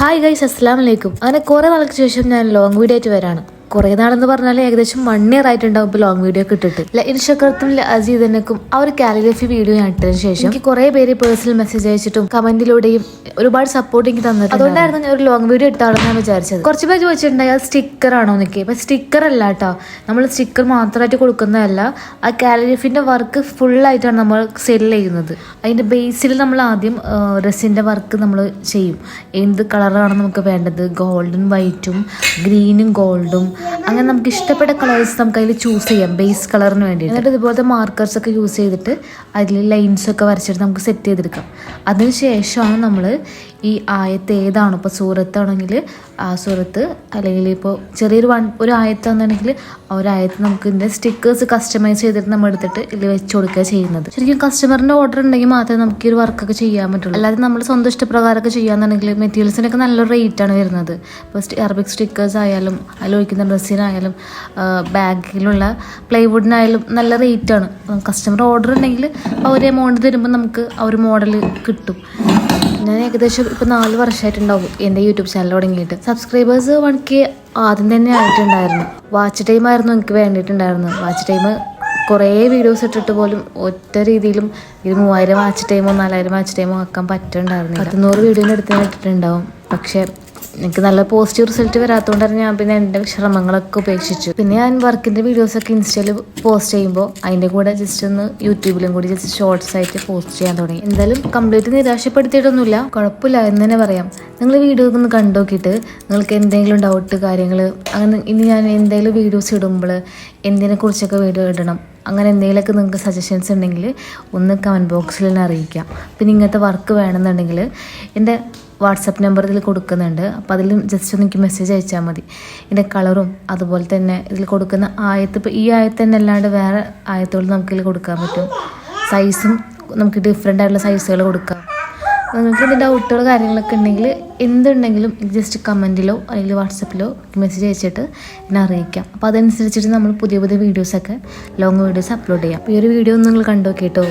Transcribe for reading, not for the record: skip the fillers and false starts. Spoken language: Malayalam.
ഹായ് ഗൈസ്, അസ്സലാമു അലൈക്കും. അങ്ങനെ കുറേ നാൾക്ക് ശേഷം ഞാൻ ലോങ് വീഡിയോ ആയിട്ട് വരാണ്. കുറേ നാളെന്ന് പറഞ്ഞാൽ ഏകദേശം 1 year ആയിട്ടുണ്ടാവും ഇപ്പോൾ ലോങ് വീഡിയോ ഒക്കെ ഇട്ടിട്ട്. ഇൻഷക്കർത്തും അസീദനക്കും ആ ഒരു കാലിഗ്രഫി വീഡിയോ ഞാൻ ഇട്ടതിന് ശേഷം എനിക്ക് കുറേ പേര് പേഴ്സണൽ മെസ്സേജ് അയച്ചിട്ടും കമന്റിലൂടെയും ഒരുപാട് സപ്പോർട്ട് എനിക്ക് തന്നിട്ടുണ്ട്. അതുകൊണ്ടായിരുന്നു ഞാൻ ഒരു ലോങ് വീഡിയോ ഇട്ടാണെന്ന് ഞാൻ വിചാരിച്ചത്. കുറച്ച് പേര് ചോദിച്ചിട്ടുണ്ടായി അത് സ്റ്റിക്കർ ആണോ എന്നൊക്കെ. അപ്പം സ്റ്റിക്കർ അല്ല കേട്ടോ, നമ്മൾ സ്റ്റിക്കർ മാത്രമായിട്ട് കൊടുക്കുന്നതല്ല. ആ കാലിഗ്രഫിൻ്റെ വർക്ക് ഫുള്ളായിട്ടാണ് നമ്മൾ സെൽ ചെയ്യുന്നത്. അതിൻ്റെ ബേസിൽ നമ്മൾ ആദ്യം ഡ്രസ്സിൻ്റെ വർക്ക് നമ്മൾ ചെയ്യും. എന്ത് കളറാണ് നമുക്ക് വേണ്ടത്, ഗോൾഡും വൈറ്റും ഗ്രീനും ഗോൾഡും, അങ്ങനെ നമുക്ക് ഇഷ്ടപ്പെട്ട കളേഴ്സ് നമുക്ക് അതിൽ ചൂസ് ചെയ്യാം ബേസ് കളറിന് വേണ്ടി. എന്നിട്ട് ഇതുപോലത്തെ മാർക്കേഴ്സ് ഒക്കെ യൂസ് ചെയ്തിട്ട് അതിൽ ലൈൻസൊക്കെ വരച്ചിട്ട് നമുക്ക് സെറ്റ് ചെയ്തെടുക്കാം. അതിന് ശേഷമാണ് നമ്മൾ ഈ ആയത്ത് ഏതാണോ, ഇപ്പോൾ സൂറത്താണെങ്കിൽ ആ സൂറത്ത്, അല്ലെങ്കിൽ ഇപ്പോൾ ഒരു ആയത്താണെന്നുണ്ടെങ്കിൽ ആ ഒരു ആയത്ത് നമുക്ക് ഇതിൻ്റെ സ്റ്റിക്കേഴ്സ് കസ്റ്റമൈസ് ചെയ്തിട്ട് നമ്മൾ എടുത്തിട്ട് ഇതിൽ വെച്ച് കൊടുക്കുക ചെയ്യുന്നത്. ശരിക്കും കസ്റ്റമറിൻ്റെ ഓർഡർ ഉണ്ടെങ്കിൽ മാത്രമേ നമുക്ക് ഈ ഒരു വർക്കൊക്കെ ചെയ്യാൻ പറ്റുള്ളൂ. അല്ലാതെ നമ്മൾ സ്വന്തം ഇഷ്ടപ്രകാരമൊക്കെ ചെയ്യാന്നുണ്ടെങ്കിൽ മെറ്റീരിയൽസിനൊക്കെ നല്ലൊരു റേറ്റാണ് വരുന്നത്. ഇപ്പോൾ അറബിക് സ്റ്റിക്കേഴ്സ് ആയാലും അതിലൊഴിക്കുന്ന ഡ്രസ്സിനായാലും ബാഗിലുള്ള പ്ലൈവുഡിനായാലും നല്ല റേറ്റാണ്. കസ്റ്റമർ ഓർഡർ ഉണ്ടെങ്കിൽ ആ ഒരു എമൗണ്ട് തരുമ്പോൾ നമുക്ക് ആ ഒരു മോഡൽ കിട്ടും. ഞാൻ ഏകദേശം ഇപ്പോൾ 4 വർഷമായിട്ടുണ്ടാവും എൻ്റെ യൂട്യൂബ് ചാനൽ തുടങ്ങിയിട്ട്. സബ്സ്ക്രൈബേഴ്സ് 1K ആദ്യം തന്നെ ആയിട്ടുണ്ടായിരുന്നു. വാച്ച് ടൈം ആയിരുന്നു എനിക്ക് വേണ്ടിയിട്ടുണ്ടായിരുന്നു. വാച്ച് ടൈം കുറേ വീഡിയോസ് ഇട്ടിട്ട് പോലും ഒറ്റ രീതിയിലും ഇത് 3000 വാച്ച് ടൈമോ 4000 വാച്ച് ടൈമോ ആക്കാൻ പറ്റുന്നുണ്ടായിരുന്നു. 100 വീഡിയോൻ്റെ അടുത്ത് ഇട്ടിട്ടുണ്ടാവും. പക്ഷേ എനിക്ക് നല്ല പോസിറ്റീവ് റിസൾട്ട് വരാത്തതുകൊണ്ടാണ് ഞാൻ പിന്നെ എൻ്റെ ശ്രമങ്ങളൊക്കെ ഉപേക്ഷിച്ചു. പിന്നെ ഞാൻ വർക്കിൻ്റെ വീഡിയോസൊക്കെ ഇൻസ്റ്റയിൽ പോസ്റ്റ് ചെയ്യുമ്പോൾ അതിൻ്റെ കൂടെ ജസ്റ്റ് ഒന്ന് യൂട്യൂബിലും കൂടി ജസ്റ്റ് ഷോർട്സ് ആയിട്ട് പോസ്റ്റ് ചെയ്യാൻ തുടങ്ങി. എന്തായാലും കംപ്ലീറ്റ് നിരാശപ്പെടുത്തിയിട്ടൊന്നുമില്ല, കുഴപ്പമില്ല എന്ന് തന്നെ പറയാം. നിങ്ങൾ വീഡിയോ ഒന്ന് കണ്ടു നോക്കിയിട്ട് നിങ്ങൾക്ക് എന്തെങ്കിലും ഡൗട്ട് കാര്യങ്ങൾ അങ്ങനെ ഇനി ഞാൻ എന്തെങ്കിലും വീഡിയോസ് ഇടുമ്പോൾ എന്തിനെക്കുറിച്ചൊക്കെ വീഡിയോ ഇടണം അങ്ങനെ എന്തെങ്കിലുമൊക്കെ നിങ്ങൾക്ക് സജഷൻസ് ഉണ്ടെങ്കിൽ ഒന്ന് കമൻറ്റ് ബോക്സിൽ തന്നെ അറിയിക്കാം. പിന്നെ ഇങ്ങനത്തെ വർക്ക് വേണമെന്നുണ്ടെങ്കിൽ എൻ്റെ വാട്സപ്പ് നമ്പർ ഇതിൽ കൊടുക്കുന്നുണ്ട്. അപ്പോൾ അതിൽ ജസ്റ്റ് ഒന്ന് എനിക്ക് മെസ്സേജ് അയച്ചാൽ മതി. ഇതിൻ്റെ കളറും അതുപോലെ തന്നെ ഇതിൽ കൊടുക്കുന്ന ആയത്ത്, ഇപ്പോൾ ഈ ആയത്ത് തന്നെ അല്ലാണ്ട് വേറെ ആയത്തുകൾ നമുക്കിതിൽ കൊടുക്കാൻ പറ്റും. സൈസും നമുക്ക് ഡിഫറെൻ്റ് ആയിട്ടുള്ള സൈസുകൾ കൊടുക്കാം. നിങ്ങൾക്ക് ഇതിൻ്റെ ഡൗട്ടുകൾ കാര്യങ്ങളൊക്കെ ഉണ്ടെങ്കിൽ എന്തുണ്ടെങ്കിലും ജസ്റ്റ് കമൻറ്റിലോ അല്ലെങ്കിൽ വാട്സപ്പിലോ മെസ്സേജ് അയച്ചിട്ട് എന്നെ അറിയിക്കാം. അപ്പോൾ അതനുസരിച്ചിട്ട് നമ്മൾ പുതിയ വീഡിയോസൊക്കെ ലോങ് വീഡിയോസ് അപ്ലോഡ് ചെയ്യാം. അപ്പോൾ ഈ ഒരു വീഡിയോ ഒന്ന് നിങ്ങൾ കണ്ടു നോക്കിയിട്ടോ.